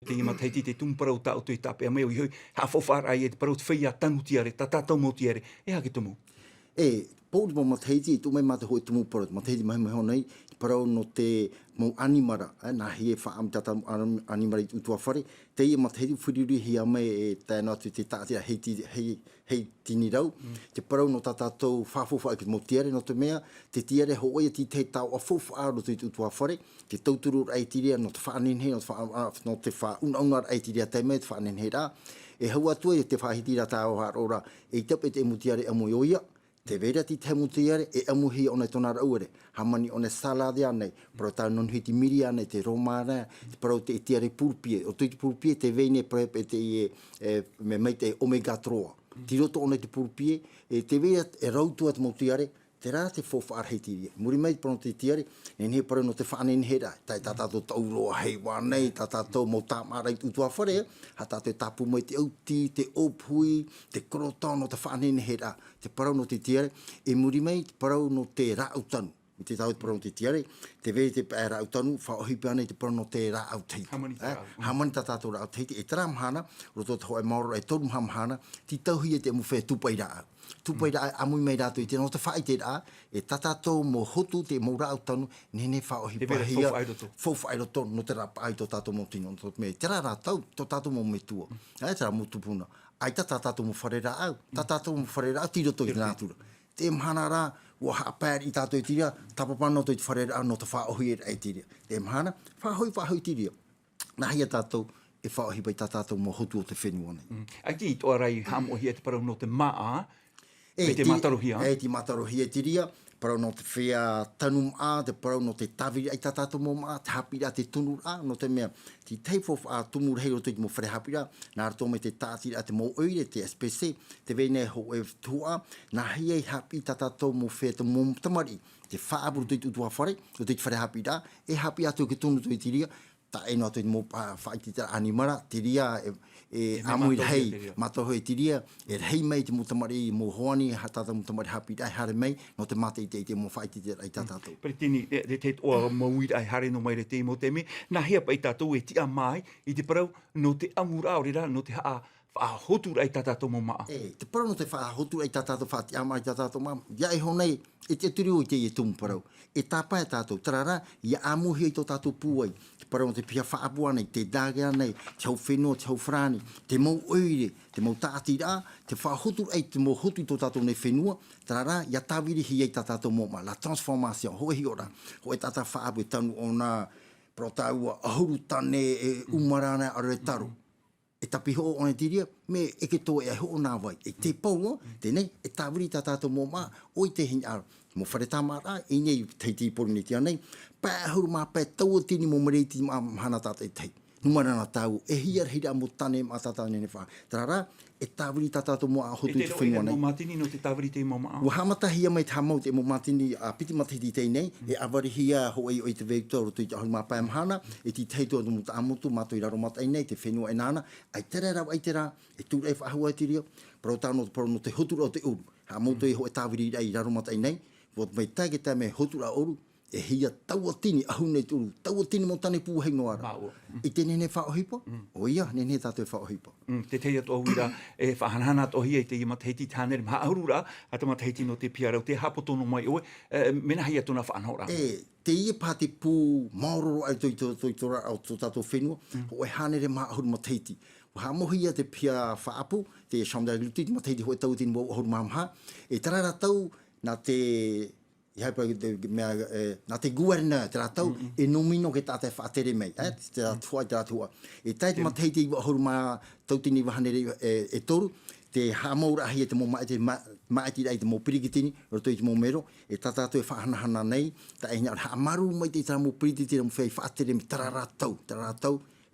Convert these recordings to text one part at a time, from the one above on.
Te matahiti te tumparau tau tui tape a meo i hui, ha fofara ai e te parau te whaia tanu tiare, ta tātou mo tiare, e hake tumu. Pōri mo matahiti, tu mai mata hoi tumu parau, matahiti mahi mahi honei, parau no te mo ānimara, nā hie whaam tata ānimara i utua whare, teie matahiti whiriri hi a mai e tēnā atu te tātia hei tini rau, te parau no tātou whāwhawha i ki mo tiare no te mea, te tiare ho oia ti te tau a whawha aro i utua whare, te tauturu aitiria no te whaanenhe, no te whaunga aitiria te mea, te whaanenhe rā, e hau atua e te whahitira tāo harora, e tepe te mutiare amu i oia, te vera ti te mutiare e amuhi o nei tona rauere. Hamani o nei salade anei, pero tau non hiti miri anei, te romara, pero te tiare purpie. O tui te purpie te veine prep e te me mei te omega 3. Ti roto o nei te purpie, te vera e rautua te mutiare, te rā te whowhaar hei tiria. Muri mei pono te tiare, e he parau no te whaanenhera. Tai tātātou tauroa hei wānei, tātātou Moutame rei utua whare, ha tātou tapu mai te auti, te ophui, te kroton no te whaanenhera. Te parau no te tiare, e muri mei parau no te rāutanu. Te tau te parau no te tiare, te vei te pēr rāutanu, whaohipi anei te parau no te rāuteiti. Hamani tātātou rāuteiti, e tera mahana, roto te hoa e mauro e toru mahana, ti tauhi e te muwhea tupai rā. Tupai rā amui mei rātou i tēnā o te Faaiteiteraa, e tātātou mo hotu te mo rāutanu, nene whaohipi ahia, whawhairoto, no te rapa ai tō tātou mo tino, no te mea, tera rātou, tō tātou mo metua, tera mo tupuna, ai tātātou mo whare rā au, tātātou mo whare rā au, tiroto i nātura. Te mahana rā, ua haapēr i tātou i tiria, tapapano to i te whare rā, no te whaohi e tiria. Te mahana, whaohi tiria. Nā hia tātou, e whaohi pai tātātou mo hotu o te whenua nei. Ai ki i toa rai hamohi e te parau no te maha, te matarohia. Te matarohia tiria, parau no te whea tanura'a, te parau no te tawiri ai tātātou mō maa, te hapira, te tunura'a, no te mea, ti teipho tumur hei roto i te mō whare hapira, nā rato me te tātira te mō oire, te SPC, te vene ho e tuha'a, nā hei hapi tātātou mō whea te mō tamari, te whaaburu to i utua whare, o te whare hapira, e hapi atu ki tunu to i tiria, ta eno atu i mō Faaiteiteraa ānimara, tiria amui hei, matoho e tiria, e hei mei te mutamari mō hoani, tātou mutamari hapi ai hare mei, no te matahiti te mō Faaiteiteraa i tātou. Peretiteni, te oa mauira ai hare no mai re te Moutame, nā hea pai tātou e tia mai, i te parau no te amura o rera, no te whaahotu ai tātou mō maa. Te parau no te whaahotu ai tātou whaati ama ai tātou maa, ia e honei, e te turi o i te i tumu parau. E tāpai a tātou, tarara, ia amuhi ai tō tātou pūai. Te parau no te piha whaapua nei, te dāgea nei, te hau whenua, te hau whrani, te mau oire, te mau tātira, te whaahotu ai te mau hotu i tō tātou nei whenua, tarara, ia tāwiri hi ai tātou mō maa, la transformation, hoe hi ora, hoe tātou whaapu e tanu o nā protaua, ahuru tane e umarana aro e taru. E tapiho o ne tiria, me e ke tō e ho o nā wai. E te pau, tēnei, e tāwiri tātātou mō maa, oi te hini aro. Mō whare tā mara, i nei teiti pori ni tia nei, pēhuru mā pē taua tini mō mariti mā mahana tātai tei. Numarana tāu, e hiar hira mō tane mā tātou nene wha. Tarara, e tāwiri tātātou mō a hotu i te whenua nei. E te roi mō matini no te tāwiri te mō maa? Ua hamata hia mai tā mau te mō matini, piti matahiti tei nei, e awari hia hoai o i te veitua roto i te ahu mā pāi mahana, e ti teitua tu muta amutu, mātu i raro mata i nei, te whenua e nāna, ai tere rau ai tera, e tūra e whahua e tiria, parau tāno no te hotura o te uru. Ha mautu e ho e tāwiri i raro mata i nei, vot mai tāke tā me hotura oru, e hia taua tini ahu nei turu, taua tini mo tane pū hei noara. I te nene whaohipa? O ia, nene tātou whaohipa. Te teie atu ahuira, e whahanana atu ahia i te matahiti tānere, mha ahurura, a te matahiti no te piarau, te hapotono mai oe, mena hia tōna whanhora. Te ia pā te pū maororo ai toi tora au tō tātou whenua, o e hanere mā ahuru matahiti. Ha mohia te pia whaapu, te shamdara luti, matahiti hoi tau tini mō ahuru māmha, e tarara tau nā te nā te guarina te rātau, e nomino ke tātai whaatere mei, te rātua i te rātua. E tai te matahiti i wahuru mā tautini wahanere e toru, te hāmaura ahi e te mō maiti ai te mō peretiteni, roto i te mō mero, e tātātou e whahanahana nei, ta e ngā hāmaru mai te tā mō peretiteni mō whai whaatere me tara rātau,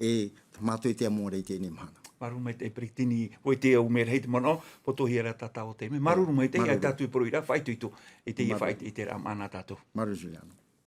e mātou e te amore i te ene mahana. Maruru mai te peretiteni, hoi te au mea hei te mana, po tohi era tātau o te me. Maruru mai te ai tātou i poro ira, whaituitu, e te ia Faaiteiteraa mana tātou. Maruru Juliano.